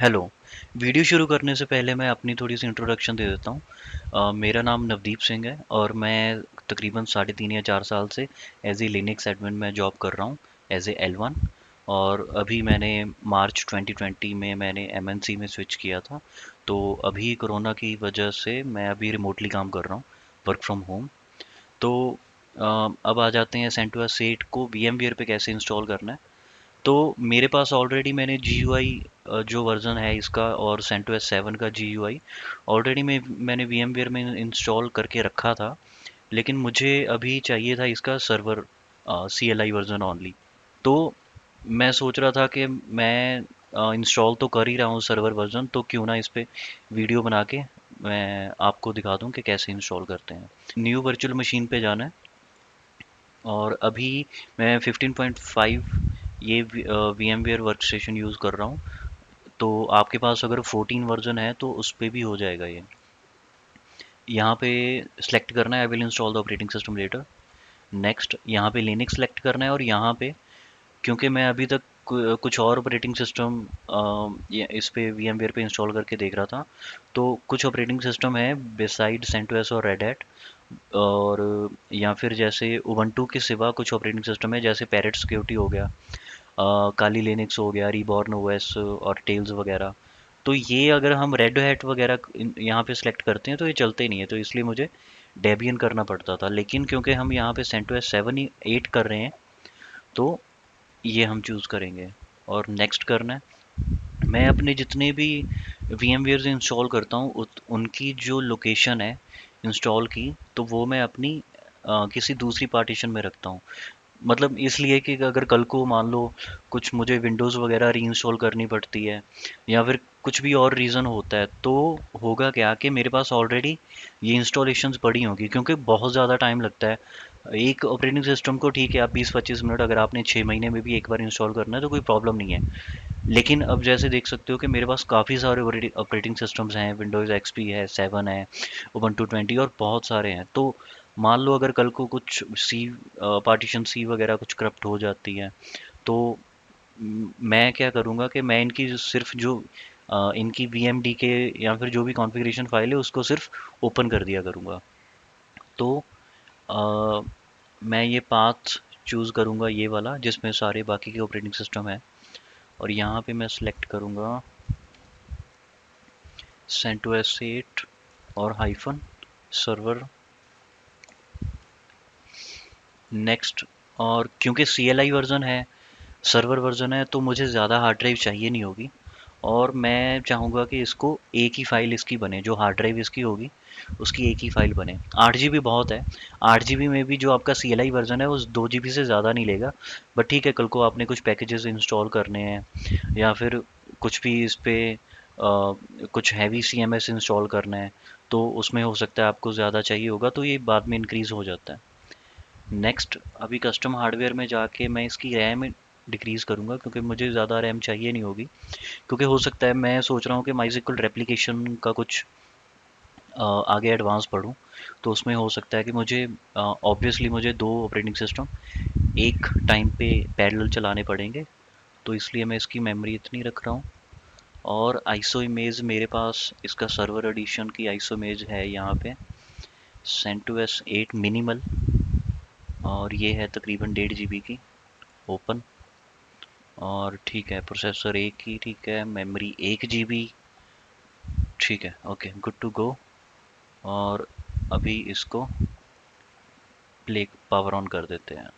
Hello. Video शुरू करने से पहले मैं अपनी थोड़ी-सी इंट्रोडक्शन दे देता हूँ। मेरा नाम नवदीप सिंह है और मैं तकरीबन साढ़े 3 या 4 साल से एज़ ए लिनक्स एडमिन में जॉब कर रहा हूँ, एज़ ए L1। और अभी मैंने मार्च 2020 में मैंने MNC में स्विच किया था। तो अभी कोरोना की वजह से मैं अभी रिमोटली काम कर रहा हूँ, वर्क फ्रॉम होम। तो अब आ जाते हैं CentOS 8 को VMware पे कैसे इंस्टॉल करना है। तो मेरे पास ऑलरेडी मैंने GUI जो वर्ज़न है इसका और CentOS 7 का GUI ऑलरेडी मैंने VMware में इंस्टॉल करके रखा था। लेकिन मुझे अभी चाहिए था इसका सर्वर CLI वर्ज़न ओनली। तो मैं सोच रहा था कि मैं इंस्टॉल तो कर ही रहा हूँ सर्वर वर्ज़न, तो क्यों ना इस पे वीडियो बना के मैं आपको दिखा दूँ कि कैसे इंस्टॉल करते हैं। न्यू वर्चुअल मशीन पे जाना है और अभी मैं 15.5 ये VMware वर्कस्टेशन यूज़ कर रहा हूँ। तो आपके पास अगर 14 वर्जन है तो उस पे भी हो जाएगा ये। यहाँ पे सेलेक्ट करना है I will install the operating system later. Next यहाँ पे लिनक्स सेलेक्ट करना है और यहाँ पे क्योंकि मैं अभी तक कुछ और ऑपरेटिंग सिस्टम इस पे VMware पे इंस्टॉल करके देख रहा था। तो कुछ ऑपरेटिंग सिस्टम है बिसाइड CentOS और रेड हैट, और या फिर जैसे उबंटू के सिवा कुछ ऑपरेटिंग सिस्टम है जैसे पैरेट सिक्योरिटी हो गया, काली लिनक्स हो गया, रीबॉर्न ओएस और टेल्स वगैरह। तो ये अगर हम रेड हैट वगैरह यहाँ पे सिलेक्ट करते हैं तो ये चलते ही नहीं है, तो इसलिए मुझे डेबियन करना पड़ता था। लेकिन क्योंकि हम यहाँ पे CentOS 7 ही 8 कर रहे हैं तो ये हम चूज़ करेंगे और नेक्स्ट करना है। मैं अपने जितने भी VMwares इंस्टॉल करता हूँ उनकी जो लोकेशन है इंस्टॉल की, तो वो मैं अपनी किसी दूसरी पार्टीशन में रखता हूँ। मतलब इसलिए कि अगर कल को मान लो कुछ मुझे विंडोज़ वगैरह रीइंस्टॉल करनी पड़ती है या फिर कुछ भी और रीज़न होता है, तो होगा क्या कि मेरे पास ऑलरेडी ये इंस्टॉलेशंस पड़ी होंगी, क्योंकि बहुत ज़्यादा टाइम लगता है एक ऑपरेटिंग सिस्टम को। ठीक है, आप 20-25 मिनट, अगर आपने 6 महीने में भी एक बार इंस्टॉल करना है तो कोई प्रॉब्लम नहीं है। लेकिन अब जैसे देख सकते हो कि मेरे पास काफ़ी सारे ऑपरेटिंग सिस्टम्स हैं, विंडोज़ XP है, 7 है, उबंटू 20 और बहुत सारे हैं। तो मान लो अगर कल को कुछ पार्टीशन सी वगैरह कुछ करप्ट हो जाती है, तो मैं क्या करूँगा कि मैं इनकी सिर्फ जो इनकी VMD के या फिर जो भी कॉन्फ़िगरेशन फाइल है उसको सिर्फ ओपन कर दिया करूँगा। तो अ, मैं ये पाथ चूज़ करूँगा, ये वाला जिसमें सारे बाकी के ऑपरेटिंग सिस्टम है, और यहाँ पे मैं सिलेक्ट करूँगा CentOS 8 और हाइफन सर्वर नेक्स्ट। और क्योंकि CLI वर्ज़न है, सर्वर वर्ज़न है, तो मुझे ज़्यादा हार्ड ड्राइव चाहिए नहीं होगी। और मैं चाहूँगा कि इसको एक ही फ़ाइल इसकी बने, जो हार्ड ड्राइव इसकी होगी उसकी एक ही फ़ाइल बने। 8 GB बहुत है। 8 GB में भी जो आपका CLI वर्ज़न है वो 2 GB से ज़्यादा नहीं लेगा। बट ठीक है, कल को आपने कुछ पैकेजेस इंस्टॉल करने हैं या फिर कुछ भी इस पे कुछ हैवी CMS इंस्टॉल करना है, तो उसमें हो सकता है आपको ज़्यादा चाहिए होगा, तो ये बाद में इंक्रीज़ हो जाता है। नेक्स्ट, अभी कस्टम हार्डवेयर में जाके मैं इसकी रैम डिक्रीज़ करूँगा, क्योंकि मुझे ज़्यादा रैम चाहिए नहीं होगी। क्योंकि हो सकता है, मैं सोच रहा हूँ कि माइस्क्ल रेप्लिकेशन का कुछ आगे एडवांस पढूँ, तो उसमें हो सकता है कि मुझे ऑब्वियसली मुझे दो ऑपरेटिंग सिस्टम एक टाइम पे पैरेलल चलाने पड़ेंगे, तो इसलिए मैं इसकी मेमोरी इतनी रख रहा हूँ। और आइसो इमेज मेरे पास इसका सर्वर एडिशन की आइसो इमेज है यहाँ पे CentOS 8 मिनिमल, और ये है तकरीबन 1.5 GB की ओपन। और ठीक है, प्रोसेसर एक ही, ठीक है, मेमोरी 1 GB, ठीक है, ओके, गुड टू गो। और अभी इसको प्ले पावर ऑन कर देते हैं।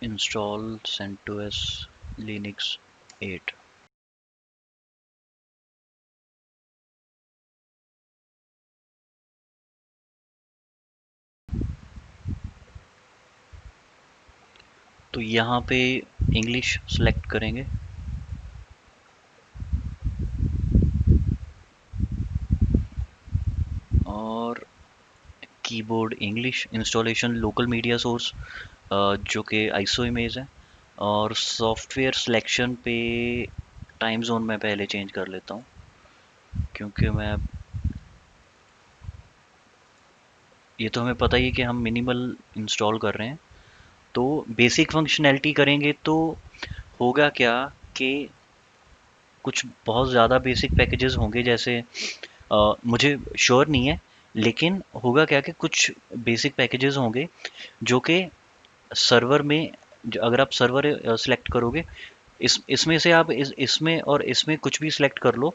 Install CentOS Linux 8। तो यहाँ पे इंग्लिश सेलेक्ट करेंगे और keyboard English, installation local media source जो कि आइसो इमेज है, और सॉफ्टवेयर सिलेक्शन पे टाइम जोन मैं पहले चेंज कर लेता हूँ, क्योंकि मैं ये तो हमें पता ही है कि हम मिनिमल इंस्टॉल कर रहे हैं। तो बेसिक फंक्शनैलिटी करेंगे तो होगा क्या कि कुछ बहुत ज़्यादा बेसिक पैकेजेस होंगे, जैसे मुझे श्योर नहीं है, लेकिन होगा क्या कि कुछ बेसिक पैकेजेस होंगे जो कि सर्वर में, अगर आप सर्वर सेलेक्ट करोगे, इसमें से आप इसमें और इसमें कुछ भी सिलेक्ट कर लो,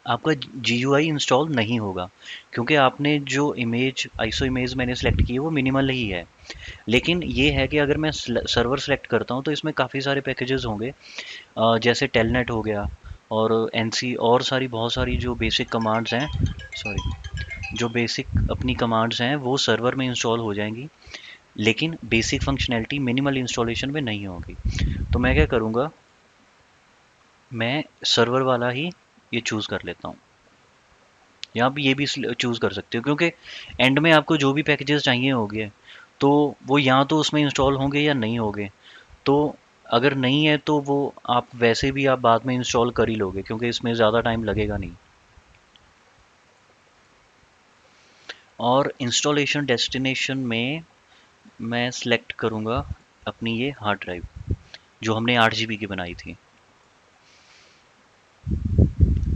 आपका GUI इंस्टॉल नहीं होगा, क्योंकि आपने जो इमेज आईसो इमेज मैंने सेलेक्ट की है वो मिनिमल ही है। लेकिन ये है कि अगर मैं सर्वर सेलेक्ट करता हूँ तो इसमें काफ़ी सारे पैकेजेस होंगे, जैसे टेलनेट हो गया और एनसी और सारी बहुत सारी जो बेसिक कमांड्स हैं, सॉरी, जो बेसिक अपनी कमांड्स हैं वो सर्वर में इंस्टॉल हो जाएंगी, लेकिन बेसिक फंक्शनैलिटी मिनिमल इंस्टॉलेशन में नहीं होगी। तो मैं क्या करूँगा, मैं सर्वर वाला ही ये चूज़ कर लेता हूँ, या आप ये भी चूज़ कर सकते हो, क्योंकि एंड में आपको जो भी पैकेजेस चाहिए होंगे तो वो या तो उसमें इंस्टॉल होंगे या नहीं होंगे। तो अगर नहीं है तो वो आप वैसे भी आप बाद में इंस्टॉल कर ही लोगे, क्योंकि इसमें ज़्यादा टाइम लगेगा नहीं। और इंस्टॉलेशन डेस्टिनेशन में मैं सिलेक्ट करूँगा अपनी ये हार्ड ड्राइव जो हमने 8 GB की बनाई थी।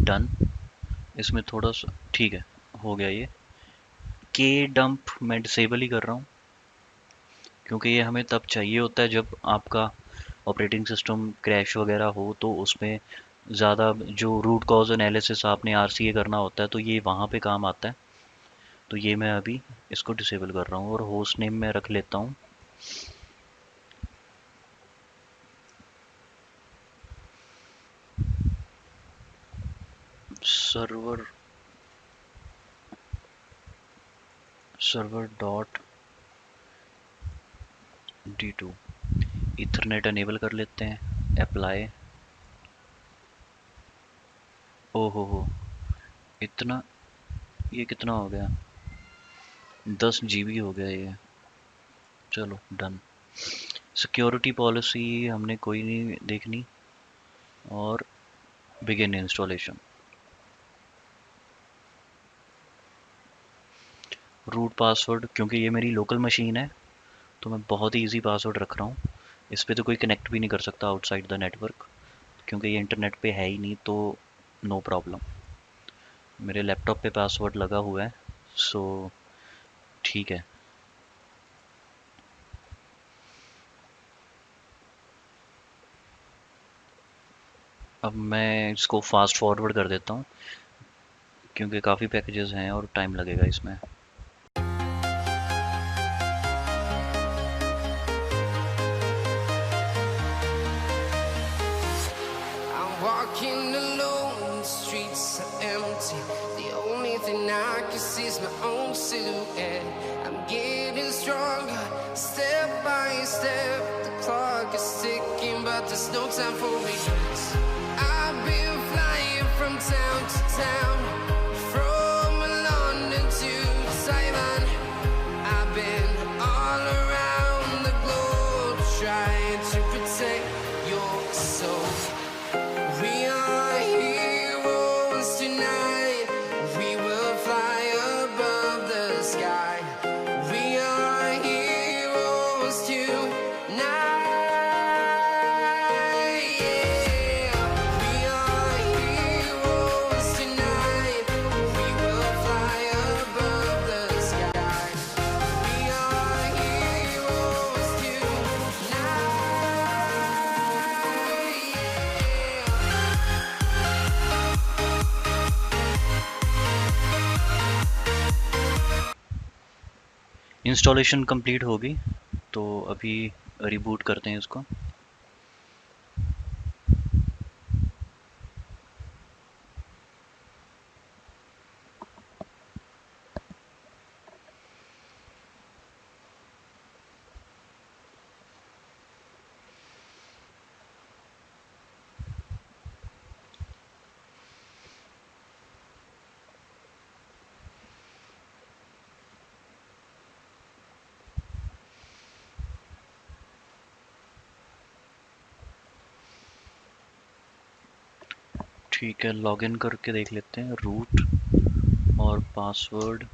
डन। इसमें थोड़ा सा ठीक है, हो गया ये। के डंप मैं डिसेबल ही कर रहा हूँ, क्योंकि ये हमें तब चाहिए होता है जब आपका ऑपरेटिंग सिस्टम क्रैश वगैरह हो, तो उसमें ज़्यादा जो रूट कॉज एनालिसिस आपने RCA करना होता है तो ये वहाँ पे काम आता है। तो ये मैं अभी इसको डिसेबल कर रहा हूँ और होस्ट नेम में रख लेता हूँ server server dot D2। Ethernet enable कर लेते हैं, अप्लाई। ओ हो, इतना, ये कितना हो गया, 10 GB हो गया ये। चलो डन। सिक्योरिटी पॉलिसी हमने कोई नहीं देखनी, और बिगिन इंस्टॉलेशन। रूट पासवर्ड, क्योंकि ये मेरी लोकल मशीन है तो मैं बहुत ही इजी पासवर्ड रख रहा हूँ। इस पे तो कोई कनेक्ट भी नहीं कर सकता आउटसाइड द नेटवर्क, क्योंकि ये इंटरनेट पे है ही नहीं, तो नो प्रॉब्लम। मेरे लैपटॉप पे पासवर्ड लगा हुआ है, सो ठीक है। अब मैं इसको फास्ट फॉरवर्ड कर देता हूँ, क्योंकि काफ़ी पैकेजेस हैं और टाइम लगेगा इसमें। I'm walking alone, the streets are empty. The only thing I can see is my own silhouette. I'm getting stronger, step by step. The clock is ticking, but there's no time for regrets. I've been flying from town to town, from London to Taiwan. I've been all around the globe trying to protect your soul. We are heroes tonight. We will fly above the sky. We are heroes tonight. Yeah. We are heroes tonight. We will fly above the sky. We are heroes tonight. Installation complete होगी, तो अभी reboot करते हैं इसको। ठीक है, login करके देख लेते हैं, रूट और पासवर्ड।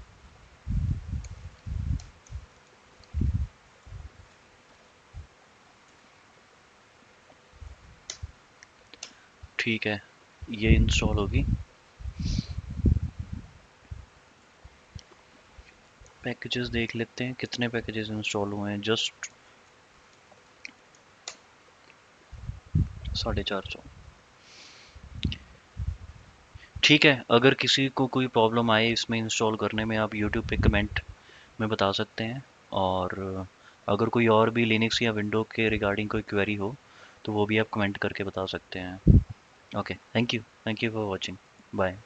ठीक है, ये इंस्टॉल होगी। पैकेजेस देख लेते हैं कितने पैकेजेस इंस्टॉल हुए हैं। जस्ट 450। ठीक है, अगर किसी को कोई प्रॉब्लम आए इसमें इंस्टॉल करने में, आप यूट्यूब पे कमेंट में बता सकते हैं। और अगर कोई और भी लिनक्स या विंडो के रिगार्डिंग कोई क्वेरी हो तो वो भी आप कमेंट करके बता सकते हैं। Okay, thank you for watching. Bye.